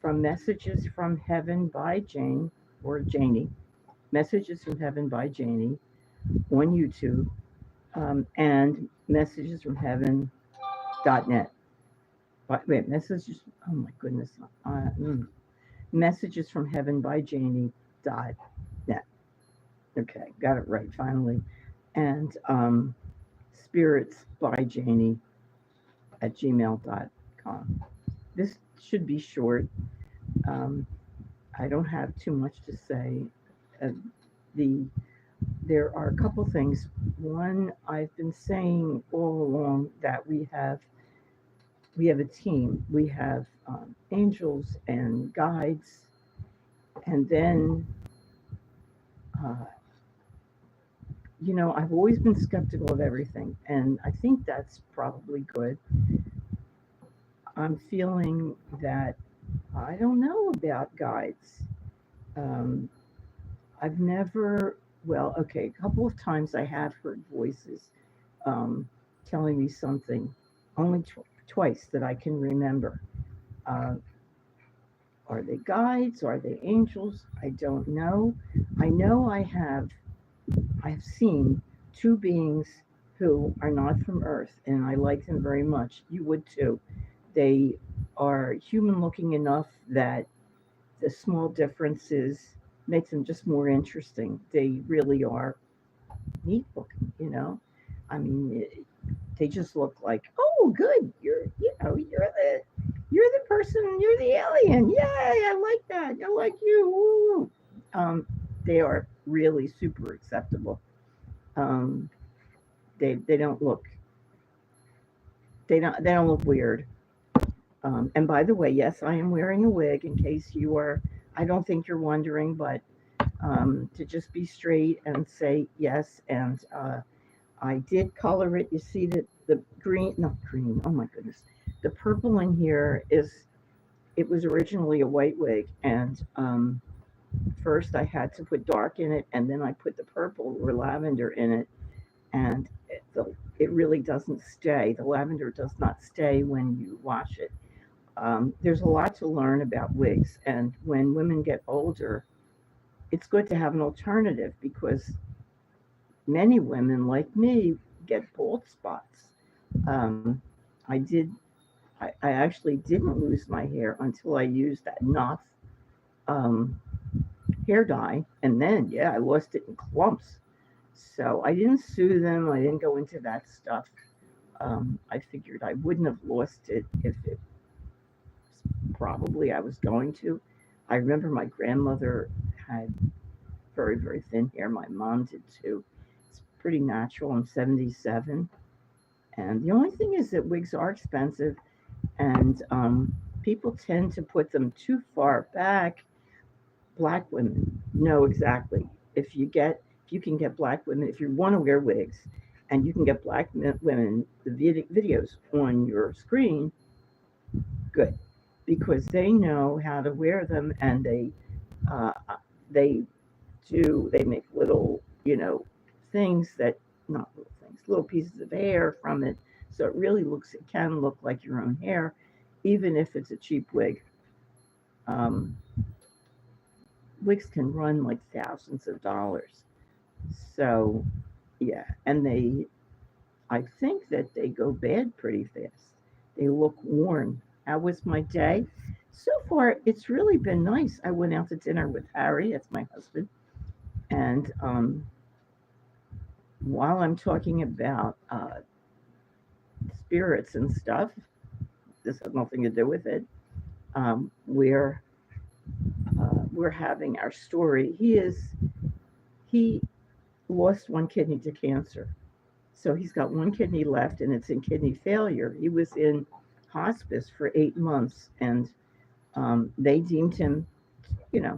from Messages from Heaven by Jane or Jaynee. Messages from Heaven by Jaynee on YouTube, and Messages from Heaven.net. Wait, messages. Oh my goodness. Messages from Heaven by Jaynee.net. Okay, got it right finally. And Spirits by Jaynee at gmail.com. This should be short. Um, I don't have too much to say. Uh, the There are a couple things. One, I've been saying all along that we have a team. We have angels and guides, and then uh, I've always been skeptical of everything, and I think that's probably good. I'm feeling that I don't know about guides. Um, I've never, well, okay, a couple of times I have heard voices um, telling me something, only twice that I can remember. Uh, are they guides? Are they angels? I don't know. I know I've seen two beings who are not from Earth, and I like them very much. You would too. They are human looking enough that the small differences makes them just more interesting. They really are neat looking. I mean, they just look like, oh, good. You're the person. You're the alien. Yay! I like that. I like you. Woo. They are really super acceptable. Um, they don't look they don't look weird. And by the way, yes, I am wearing a wig in case you are. I don't think you're wondering, but to just be straight and say yes. And I did color it. You see that the green, not green. Oh my goodness, the purple in here is. It was originally a white wig, and first I had to put dark in it, and then I put the purple or lavender in it, and it really doesn't stay. The lavender does not stay when you wash it. There's a lot to learn about wigs, and when women get older, it's good to have an alternative because many women like me get bald spots. Um, I did. I actually didn't lose my hair until I used that Knopf um, hair dye, and then yeah, I lost it in clumps. So I didn't sue them. I didn't go into that stuff. I figured I wouldn't have lost it if it probably I was going to. I remember my grandmother had very, very thin hair. My mom did too. It's pretty natural. I'm 77. And the only thing is that wigs are expensive, and people tend to put them too far back. Black women know exactly. If you can get black women, if you want to wear wigs, and you can get women the videos on your screen, good, because they know how to wear them, and uh, they they make little things that not little things, little pieces of hair from it, so it can look like your own hair, even if it's a cheap wig. Um, Wigs can run like thousands of dollars. So yeah, and I think that they go bad pretty fast. They look worn. How was my day? So far, it's really been nice. I went out to dinner with Harry, that's my husband, and while I'm talking about spirits and stuff, this has nothing to do with it. Um, we're we're having our story. He lost one kidney to cancer. So he's got one kidney left and it's in kidney failure. He was in hospice for 8 months and they deemed him,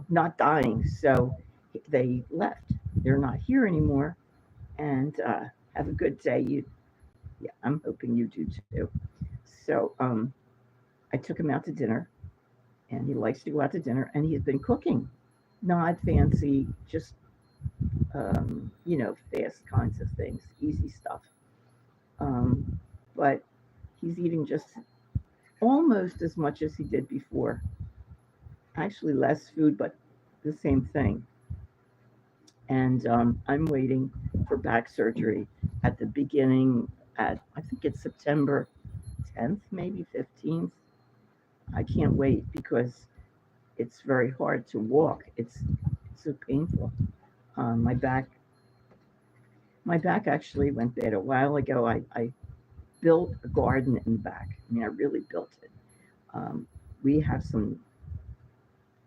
not dying. So they left. They're not here anymore. And have a good day. Yeah, I'm hoping you do too. So I took him out to dinner and he likes to go out to dinner and he's been cooking. Not fancy, just, fast kinds of things, easy stuff. But he's eating just almost as much as he did before. actually less food, but the same thing. And I'm waiting for back surgery at the beginning, at I think it's September 10th, maybe 15th. I can't wait because it's very hard to walk. It's so painful. My back actually went bad a while ago. I built a garden in the back. I mean, I really built it. Um, we have some.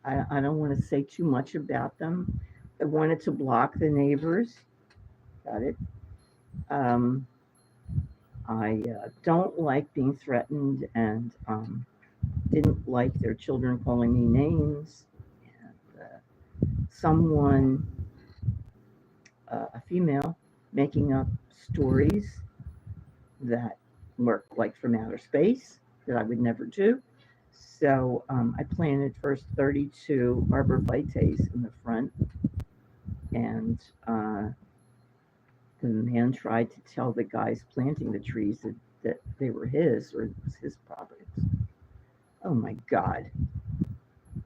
I don't want to say too much about them. I wanted to block the neighbors. Got it. Um, I don't like being threatened, and didn't like their children calling me names. And someone, a female, making up stories that were like from outer space that I would never do. So I planted first 32 arborvitaes in the front, and the man tried to tell the guys planting the trees that they were his, or it was his property. Oh my God.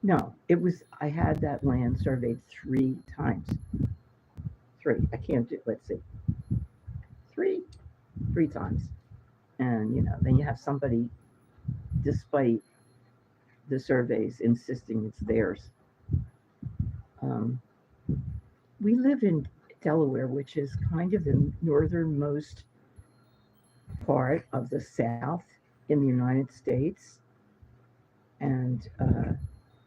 No, it was, I had that land surveyed 3 times. Three. I can't do, let's see, three, 3 times. And, then you have somebody, despite the surveys, insisting it's theirs. Um, we live in Delaware, which is kind of the northernmost part of the South in the United States. And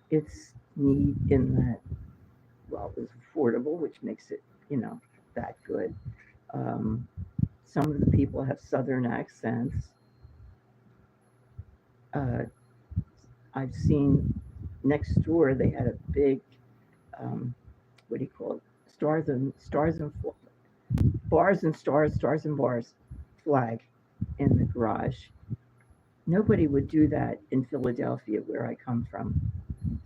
it's neat in that, well, it was affordable, which makes it, that good. Um, some of the people have southern accents. Uh, I've seen next door they had a big, um, what do you call it? Bars and stars and bars flag in the garage. Nobody would do that in Philadelphia, where I come from.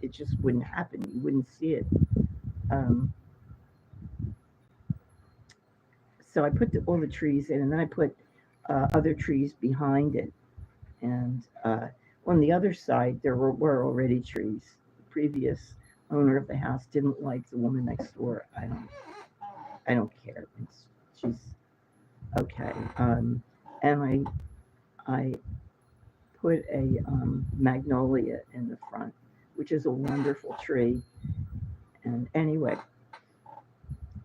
It just wouldn't happen. You wouldn't see it. Um, so I put all the trees in, and then I put other trees behind it. And on the other side, there were already trees. The previous owner of the house didn't like the woman next door. I don't care. She's okay. And I put a magnolia in the front, which is a wonderful tree. And anyway,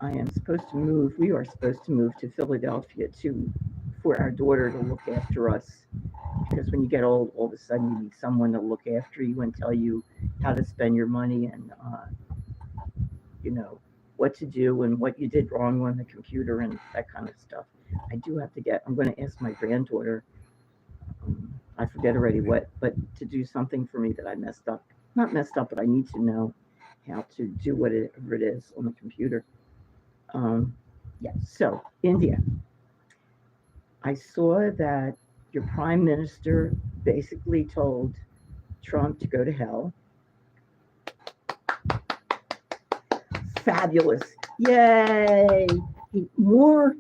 I am supposed to move. We are supposed to move to Philadelphia to for our daughter to look after us. Because when you get old, all of a sudden you need someone to look after you and tell you how to spend your money, and you know what to do and what you did wrong on the computer and that kind of stuff. I do have to get. I'm going to ask my granddaughter. I forget already what, but to do something for me that I messed up. Not messed up, but I need to know how to do whatever it is on the computer. Um, yeah. So India, I saw that your prime minister basically told Trump to go to hell. Fabulous. Yay. More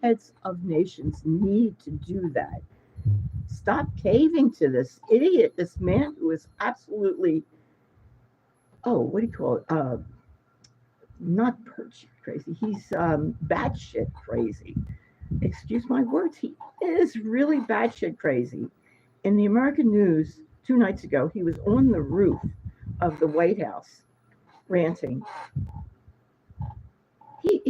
heads of nations need to do that. Stop caving to this idiot, this man who is absolutely, oh, what do you call it? Not batshit crazy. He's batshit crazy. Excuse my words. He is really batshit crazy. In the American news 2 nights ago, he was on the roof of the White House ranting. He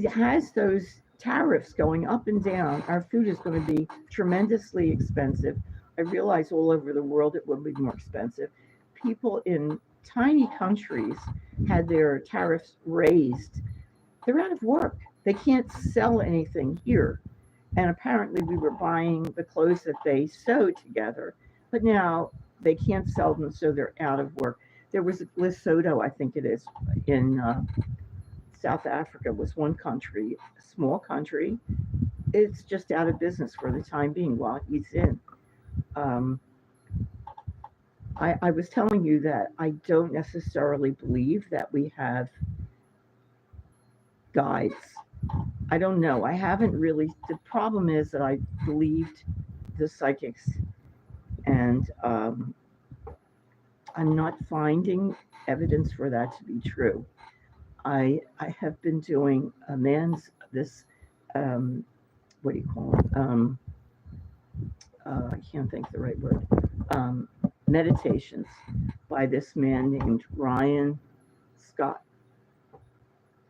has those tariffs going up and down. Our food is going to be tremendously expensive. I realize all over the world it will be more expensive. People in tiny countries had their tariffs raised. They're out of work. They can't sell anything here. And apparently, we were buying the clothes that they sew together, but now they can't sell them, so they're out of work. There was Lesotho, I think it is, in South Africa, was one country, a small country. It's just out of business for the time being while he's in. Um, I was telling you that I don't necessarily believe that we have guides. I don't know. I haven't really. The problem is that I believed the psychics And I'm not finding evidence for that to be true. I have been doing a man's this um, what do you call it? I can't think of the right word. Um, Meditations by this man named Ryan Scott,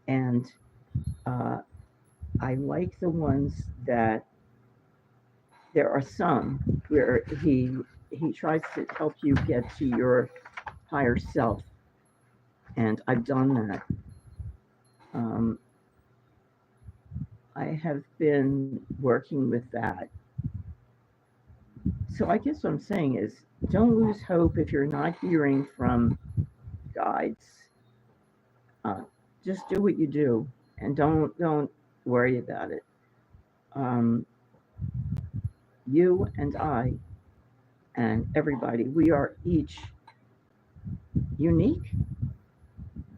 and uh, I like the ones that there are some where he tries to help you get to your higher self, and I've done that. Um, I have been working with that. So I guess what I'm saying is, don't lose hope if you're not hearing from guides. Uh, just do what you do, and don't worry about it. Um, you and I and everybody, we are each unique.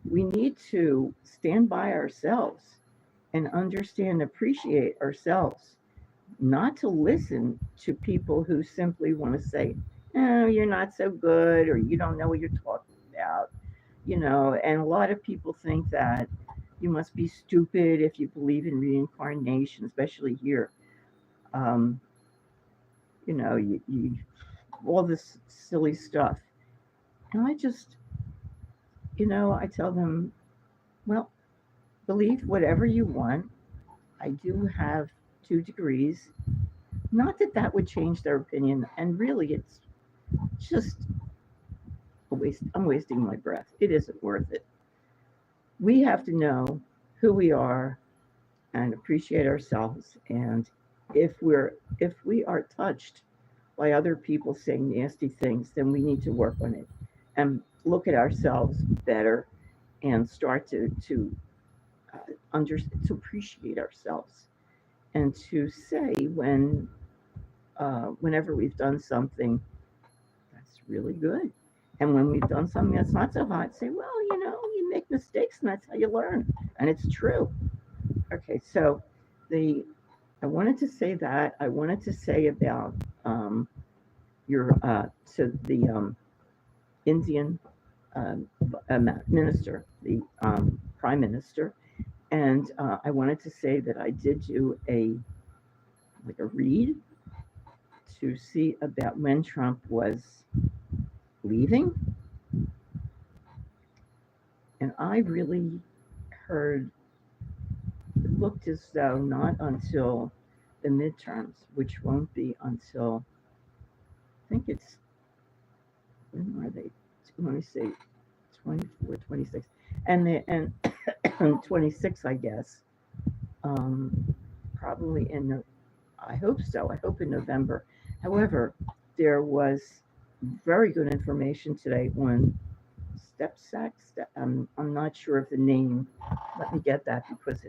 We need to stand by ourselves and understand, appreciate ourselves, not to listen to people who simply want to say, oh, you're not so good, or you don't know what you're talking about, and a lot of people think that you must be stupid if you believe in reincarnation, especially here. Um, you all this silly stuff. And I just, I tell them, well, believe whatever you want. I do have 2 degrees. Not that that would change their opinion. And really, it's just a waste. I'm wasting my breath. It isn't worth it. We have to know who we are and appreciate ourselves. And if we are touched by other people saying nasty things, then we need to work on it and look at ourselves better and start to appreciate ourselves and to say whenever we've done something that's really good, and when we've done something that's not so hot, say, well, you make mistakes and that's how you learn, and it's true. Okay, so the I wanted to say that. I wanted to say about your to the Indian um, minister, the prime minister, and I wanted to say that I did do a read to see about when Trump was leaving, and I really heard it looked as though not until the midterms, which won't be until I think it's when are they? Let me see, 24, 26, and 26, I guess. Probably I hope so. I hope in November. However, there was very good information today on step sack. I'm not sure of the name. Let me get that because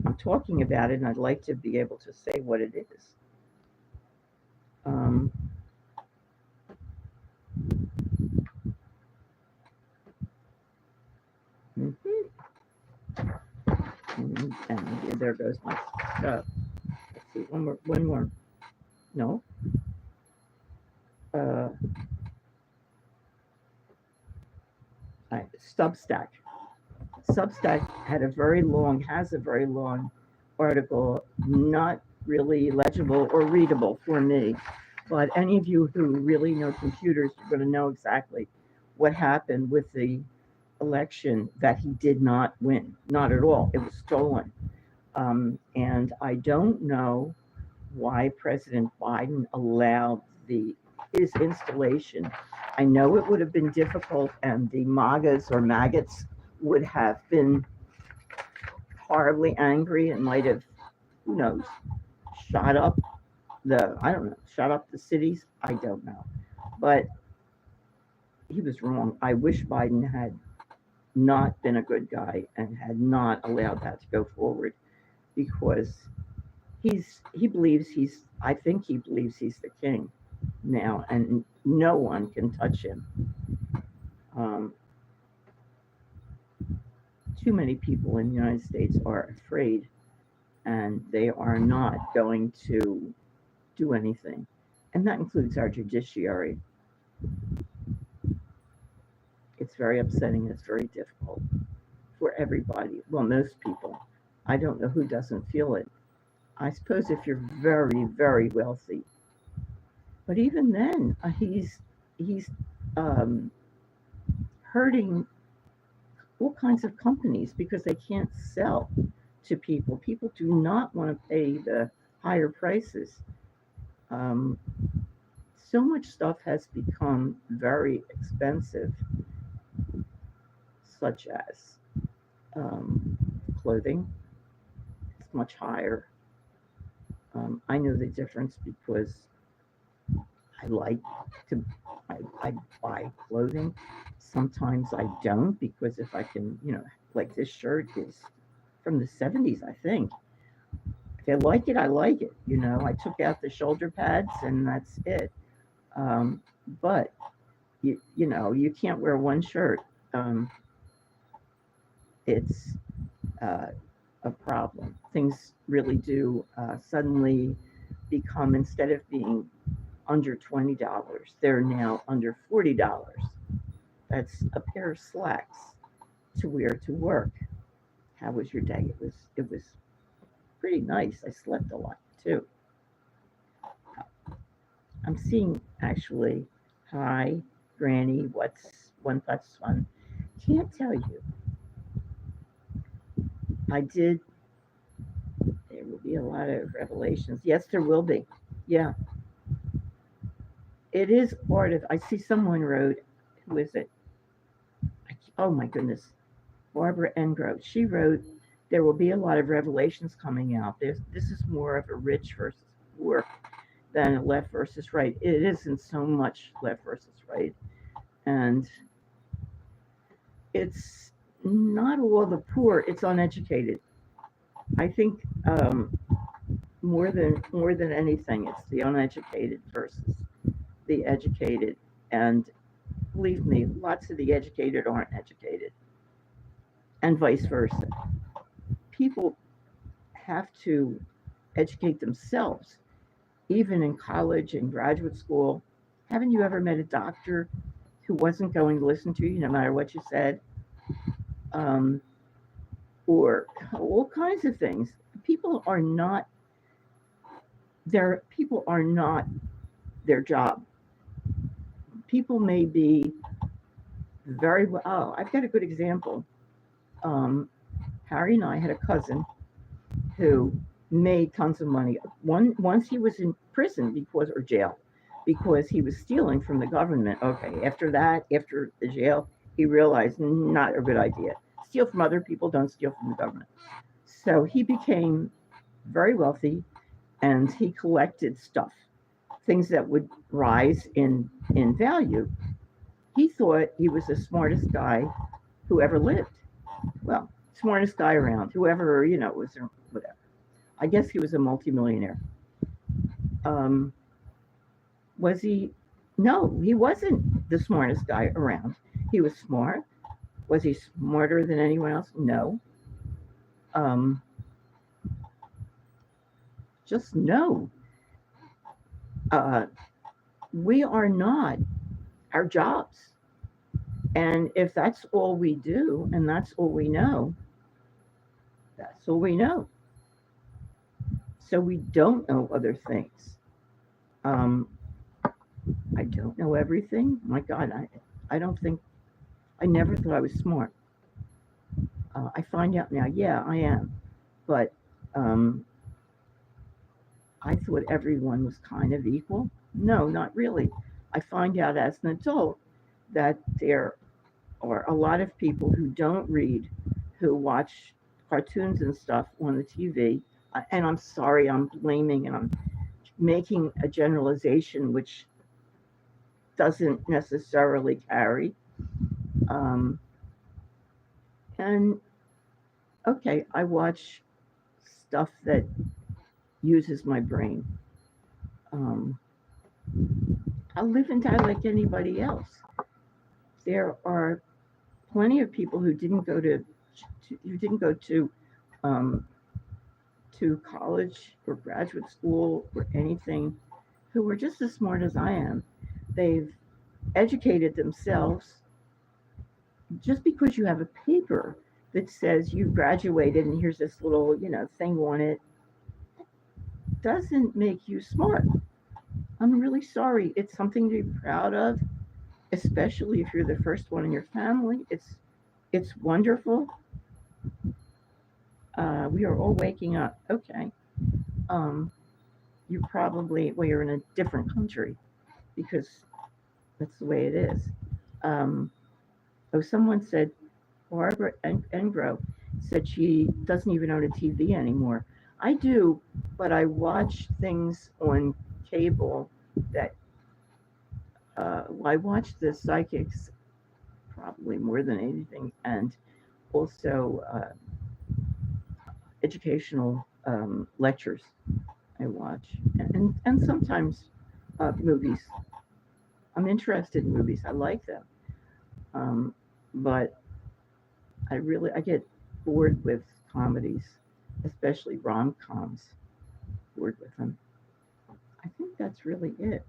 I'm talking about it and I'd like to be able to say what it is. Um, mhm. And there goes my stuff. Let's see, one more. No. Uh, Substack. Substack has a very long article, not really legible or readable for me. But any of you who really know computers are going to know exactly what happened with the election that he did not win. Not at all. It was stolen. And I don't know why President Biden allowed his installation. I know it would have been difficult, and the MAGAs or maggots would have been horribly angry and might have, who knows, shot up I don't know, shot up the cities. I don't know. But he was wrong. I wish Biden had not been a good guy and had not allowed that to go forward because I think he believes he's the king now and no one can touch him. Um, too many people in the United States are afraid and they are not going to do anything. and that includes our judiciary. It's very upsetting. It's very difficult for everybody. Well, most people. I don't know who doesn't feel it. I suppose if you're very, very wealthy, but even then, he's um, hurting all kinds of companies because they can't sell to people. People do not want to pay the higher prices. Um, so much stuff has become very expensive, such as clothing. It's much higher. I know the difference because I like to I buy clothing. Sometimes I don't because if I can, like this shirt is from the 70s, I think. If I like it, I like it. I took out the shoulder pads and that's it. Um, but you can't wear one shirt. Um, it's uh, a problem. Things really do suddenly become, instead of being under $20, they're now under $40. That's a pair of slacks to wear to work. How was your day? It was pretty nice. I slept a lot too. I'm seeing actually. Hi, Granny. What's one plus one? Can't tell you. I did. There will be a lot of revelations. Yes, there will be. Yeah, it is part of. I see someone wrote. Who is it? Oh my goodness, Barbara Engrove. She wrote, "There will be a lot of revelations coming out. This is more of a rich versus poor than a left versus right. It isn't so much left versus right, and it's not all the poor. It's uneducated. I think more than anything, it's the uneducated versus the educated, and believe me, lots of the educated aren't educated, and vice versa. People have to educate themselves, even in college and graduate school. Haven't you ever met a doctor who wasn't going to listen to you no matter what you said? Um, or all kinds of things. People are not people are not their job. People may be very well. Oh, I've got a good example. Um, Harry and I had a cousin who made tons of money. Once he was in prison because or jail because he was stealing from the government. Okay, after that, after the jail, he realized not a good idea. Steal from other people, don't steal from the government. So he became very wealthy and he collected stuff, things that would rise in value. He thought he was the smartest guy who ever lived. Well, smartest guy around, whoever was whatever. I guess he was a multimillionaire. Um, was he? No, he wasn't the smartest guy around. He was smart. Was he smarter than anyone else? No. Um, just no. Uh, we are not our jobs. And if that's all we do and that's all we know, that's all we know. So we don't know other things. Um, I don't know everything. My God, I don't think, I never thought I was smart. I find out now, yeah, I am. But um, I thought everyone was kind of equal. No, not really. I find out as an adult that there are a lot of people who don't read, who watch cartoons and stuff on the TV. And I'm sorry, I'm blaming and I'm making a generalization which doesn't necessarily carry. Um, and okay, I watch stuff that uses my brain. Um, I live and die like anybody else. There are plenty of people who didn't go um, to college or graduate school or anything, who are just as smart as I am. They've educated themselves. Just because you have a paper that says you graduated and here's this little, thing on it, doesn't make you smart. I'm really sorry. It's something to be proud of, especially if you're the first one in your family. It's wonderful. We are all waking up. Okay. Um, you probably, well, you're in a different country because that's the way it is. Um, oh, someone said Barbara Engro said she doesn't even own a TV anymore. I do, but I watch things on cable that I watch the psychics probably more than anything, and also educational lectures I watch, and sometimes movies. I'm interested in movies. I like them, but I get bored with comedies, especially rom coms. Bored with them. I think that's really it.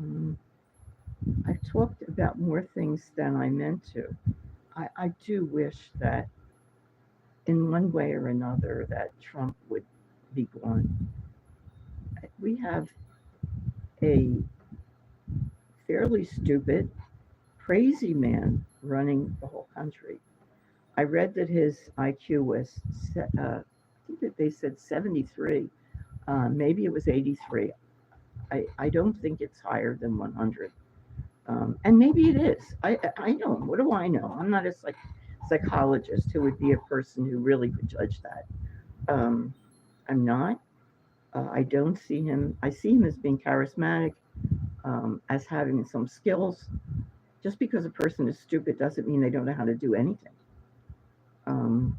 Um, I've talked about more things than I meant to. I do wish that in one way or another that Trump would be gone. We have a fairly stupid, crazy man running the whole country. I read that his IQ was, I think that they said 73. Maybe it was 83. I don't think it's higher than 100. And maybe it is. I don't. What do I know? I'm not a psychologist who would be a person who really could judge that. Um, I'm not. I don't see him. I see him as being charismatic, as having some skills. Just because a person is stupid doesn't mean they don't know how to do anything. Um,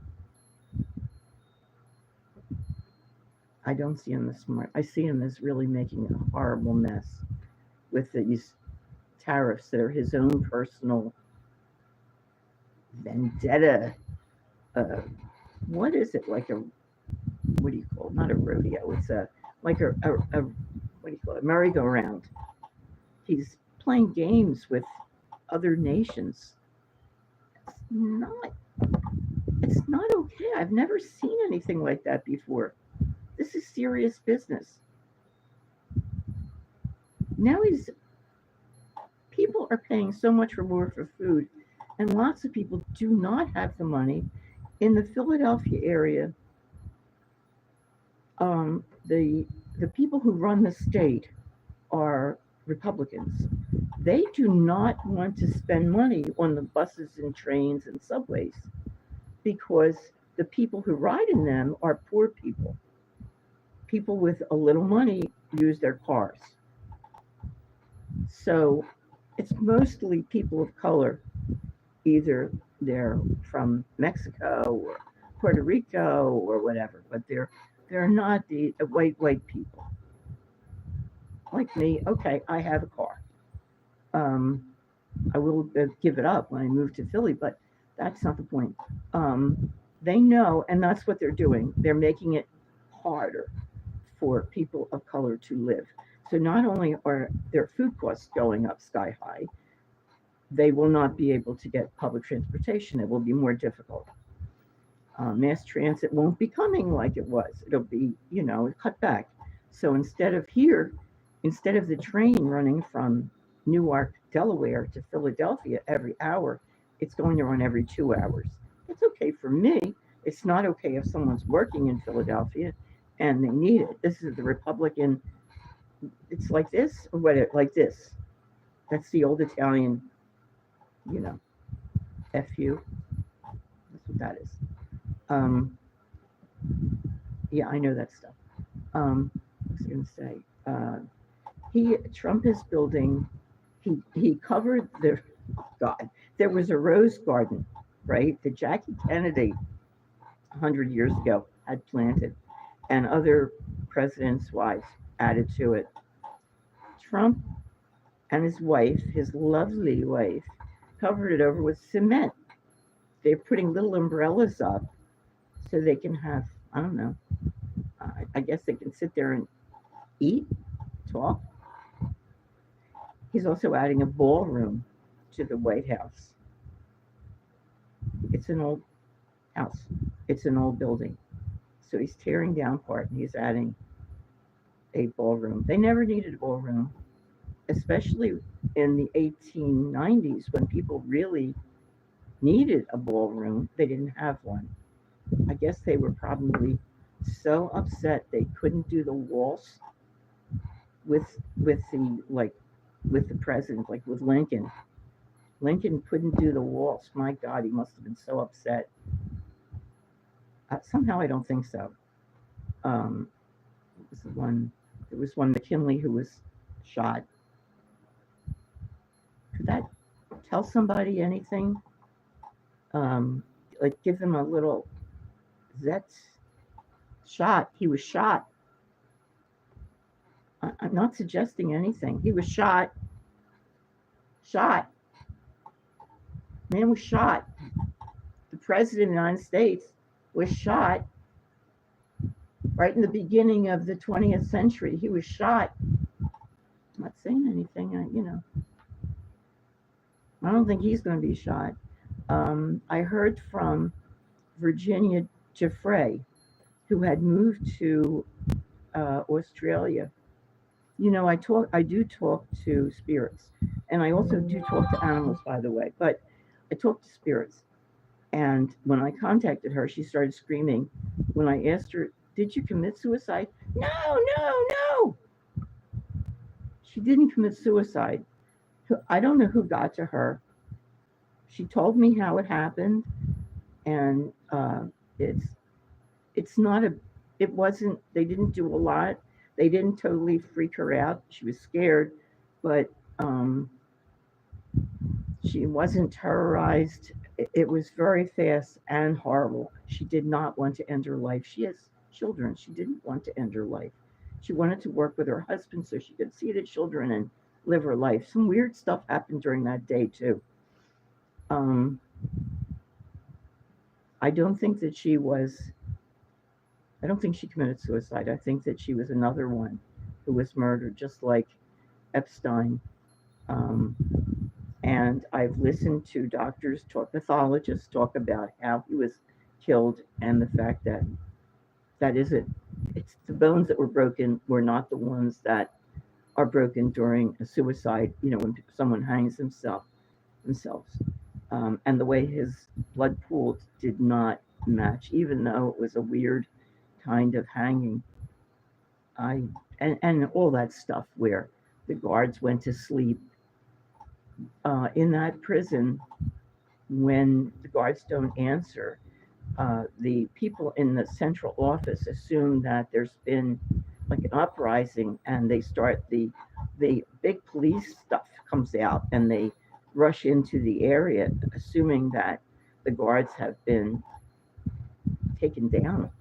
I don't see him as smart. I see him as really making a horrible mess with these tariffs that are his own personal vendetta. Uh, what is it like a what do you call it? Not a rodeo. It's a like a what do you call it? Merry-go-round. He's playing games with other nations. It's not. It's not okay. I've never seen anything like that before. This is serious business. Now he's people are paying so much more for food, and lots of people do not have the money. In the Philadelphia area, the people who run the state are Republicans. They do not want to spend money on the buses and trains and subways because the people who ride in them are poor people. People with a little money use their cars. So it's mostly people of color, either they're from Mexico or Puerto Rico or whatever, but they're not the white people like me. Okay, I have a car. Um, I will give it up when I move to Philly, but that's not the point. They know, and that's what they're doing. They're making it harder for people of color to live. So not only are their food costs going up sky high, they will not be able to get public transportation. It will be more difficult. Mass transit won't be coming like it was. It'll be, cut back. So instead of the train running from Newark, Delaware to Philadelphia every hour, it's going to run every 2 hours. It's okay for me. It's not okay if someone's working in Philadelphia and they need it. This is the Republican. It's like this or what? Like this. That's the old Italian, you know, fu. That's what that is. Um, yeah, I know that stuff. What was I going to say? Trump is building. He covered the God. There was a rose garden, right? That Jackie Kennedy 100 years ago had planted, and other presidents' wives added to it. Trump and his wife, his lovely wife, covered it over with cement. They're putting little umbrellas up so they can have, I don't know, I guess they can sit there and eat, talk. He's also adding a ballroom to the White House. It's an old house. It's an old building. So he's tearing down part and he's adding a ballroom. They never needed a ballroom, especially in the 1890s when people really needed a ballroom. They didn't have one. I guess they were probably so upset they couldn't do the waltz with the like with the president, like with Lincoln. Lincoln couldn't do the waltz. My God, he must have been so upset. Somehow I don't think so. It was the one. There was one McKinley who was shot. Could that tell somebody anything? Like give them a little. That's shot. He was shot. I'm not suggesting anything. He was shot. Shot. Man was shot. The president of the United States was shot right in the beginning of the 20th century. He was shot. I'm not saying anything. I don't think he's going to be shot. I heard from Virginia Giuffre, who had moved to Australia. I do talk to spirits, and I also do talk to animals, by the way. But I talk to spirits, and when I contacted her, she started screaming. When I asked her, "Did you commit suicide?" No, no, no. She didn't commit suicide. I don't know who got to her. She told me how it happened, and it's not a. It wasn't. They didn't do a lot. They didn't totally freak her out. She was scared, but she wasn't terrorized. It was very fast and horrible. She did not want to end her life. She has children. She didn't want to end her life. She wanted to work with her husband so she could see the children and live her life. Some weird stuff happened during that day too. Um, I don't think that she was. I don't think she committed suicide. I think that she was another one who was murdered, just like Epstein. Um, and I've listened to pathologists talk about how he was killed, and the fact that that isn't. It's the bones that were broken were not the ones that are broken during a suicide. When someone hangs themselves, and the way his blood pooled did not match, even though it was a weird kind of hanging. I and all that stuff where the guards went to sleep in that prison when the guards don't answer. The people in the central office assume that there's been like an uprising, and they start the big police stuff comes out, and they rush into the area, assuming that the guards have been taken down.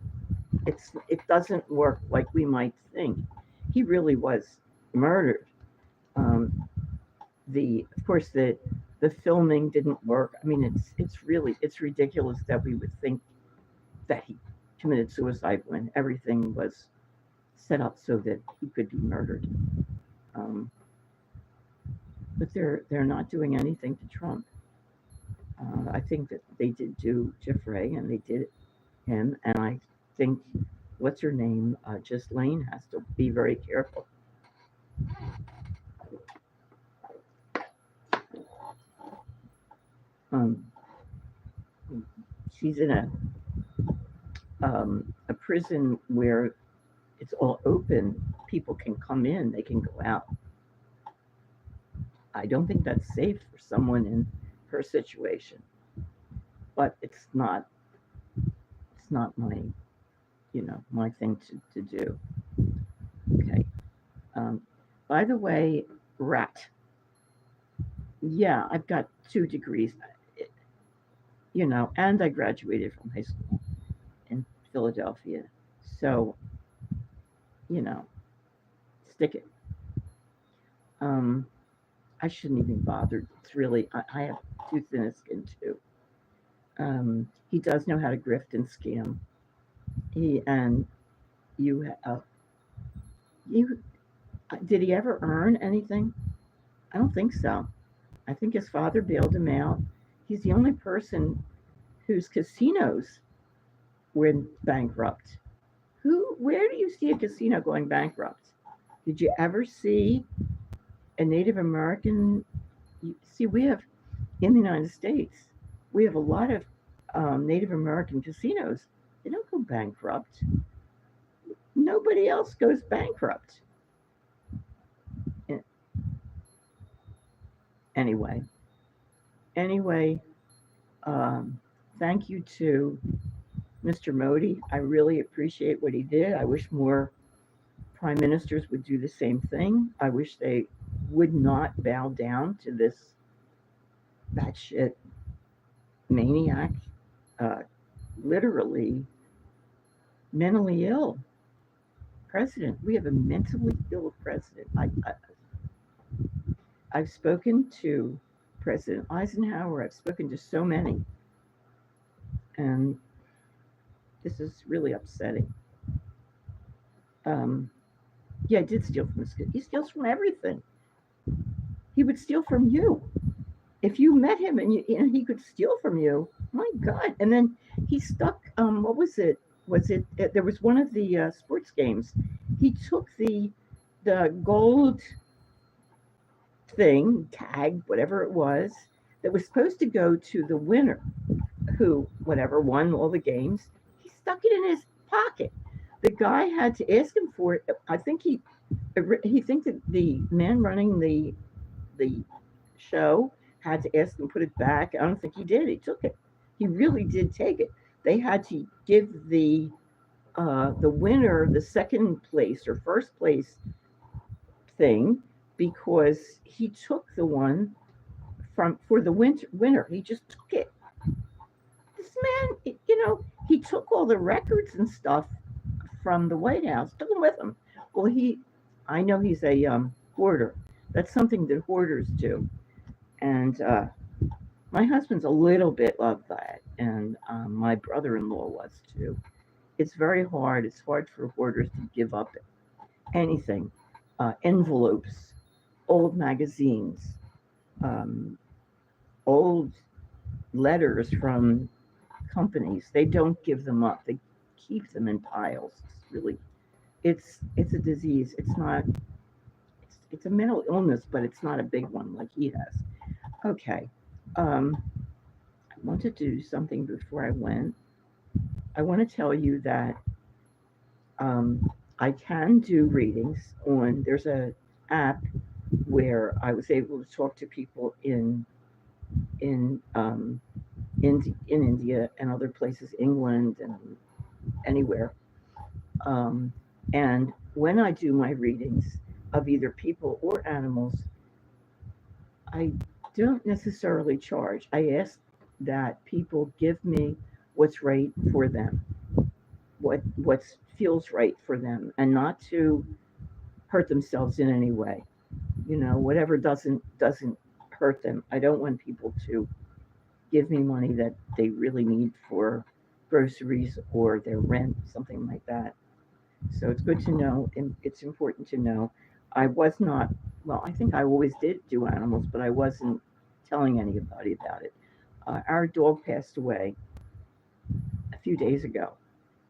It doesn't work like we might think. He really was murdered. Um, the of course the filming didn't work. I mean, it's ridiculous that we would think that he committed suicide when everything was set up so that he could be murdered. Um, but they're not doing anything to Trump. I think that they did do Jeffrey and they did him, and I think what's her name, Ghislaine, has to be very careful. Um, she's in a prison where it's all open. People can come in, they can go out. I don't think that's safe for someone in her situation, but it's not. It's not my thing to do. Okay. Um, by the way, rat. Yeah, I've got 2 degrees. And I graduated from high school in Philadelphia. So, you know, stick it. Um, I shouldn't even bother. It's really, I have too thin a skin too. He does know how to grift and scam. He and you, you. Did he ever earn anything? I don't think so. I think his father bailed him out. He's the only person whose casinos went bankrupt. Where do you see a casino going bankrupt? Did you ever see a Native American? See, we have in the United States, we have a lot of Native American casinos. They don't go bankrupt. Nobody else goes bankrupt. Anyway, anyway, um, thank you to Mr. Modi. I really appreciate what he did. I wish more prime ministers would do the same thing. I wish they would not bow down to this batshit maniac, uh, literally mentally ill president. We have a mentally ill president. I've spoken to President Eisenhower. I've spoken to so many, and this is really upsetting. Um, yeah, I did steal from this kid. He steals from everything. He would steal from you. If you met him and he could steal from you, my God. And then he stuck, what was it? There was one of the sports games. He took the gold thing, tag, whatever it was, that was supposed to go to the winner who, whatever, won all the games. He stuck it in his pocket. The guy had to ask him for it. I think he thinks that the man running the show had to ask him to put it back. I don't think he did. He took it. He really did take it. They had to give the winner the second place or first place thing because he took the one for the winner. He just took it. This man, he took all the records and stuff from the White House, took them with him. Well, I know he's a hoarder. That's something that hoarders do. And my husband's a little bit of that, and my brother-in-law was too. It's very hard. It's hard for hoarders to give up anything. Envelopes, old magazines, um, old letters from companies. They don't give them up. They keep them in piles. It's a disease. It's not. It's a mental illness, but it's not a big one like he has. Okay. I wanted to do something before I went. I want to tell you that um, I can do readings on. There's a app where I was able to talk to people in in India and other places, England and anywhere. Um, and when I do my readings of either people or animals, I don't necessarily charge. I ask that people give me what's right for them, what feels right for them, and not to hurt themselves in any way. Whatever doesn't hurt them. I don't want people to give me money that they really need for groceries or their rent, something like that. So it's good to know, and it's important to know. I was not, well, I think I always did do animals, but I wasn't telling anybody about it. Our dog passed away a few days ago,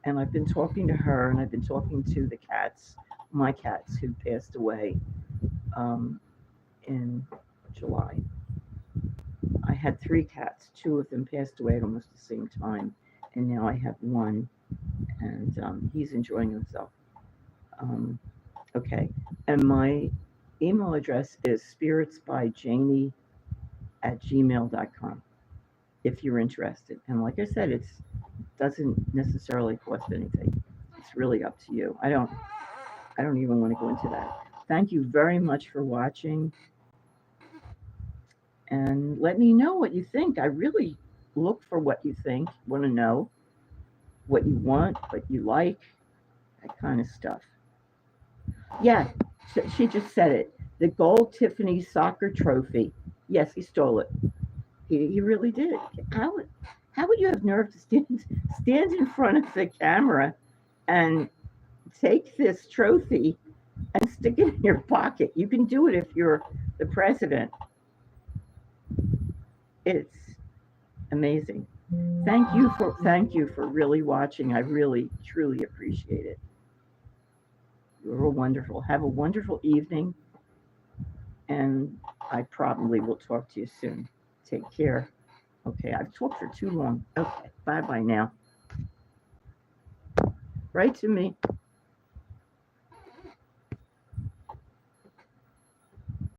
and I've been talking to her, and I've been talking to the cats, my cats who passed away um, in July. I had three cats. Two of them passed away at almost the same time, and now I have one, and he's enjoying himself. Um, okay, and my email address is spiritsbyjaynee at gmail.com if you're interested. And like I said, it doesn't necessarily cost anything. It's really up to you. I don't even want to go into that. Thank you very much for watching, and let me know what you think. I really look for what you think, want to know what you want, what you like, that kind of stuff. Yeah, she just said it. The gold Tiffany soccer trophy. Yes, he stole it. He really did. How would you have nerve to stand in front of the camera and take this trophy and stick it in your pocket. You can do it if you're the president. It's amazing. Thank you for really watching. I really truly appreciate it. You're wonderful. Have a wonderful evening, and I probably will talk to you soon. Take care. Okay, I've talked for too long. Okay, bye bye now. Write to me.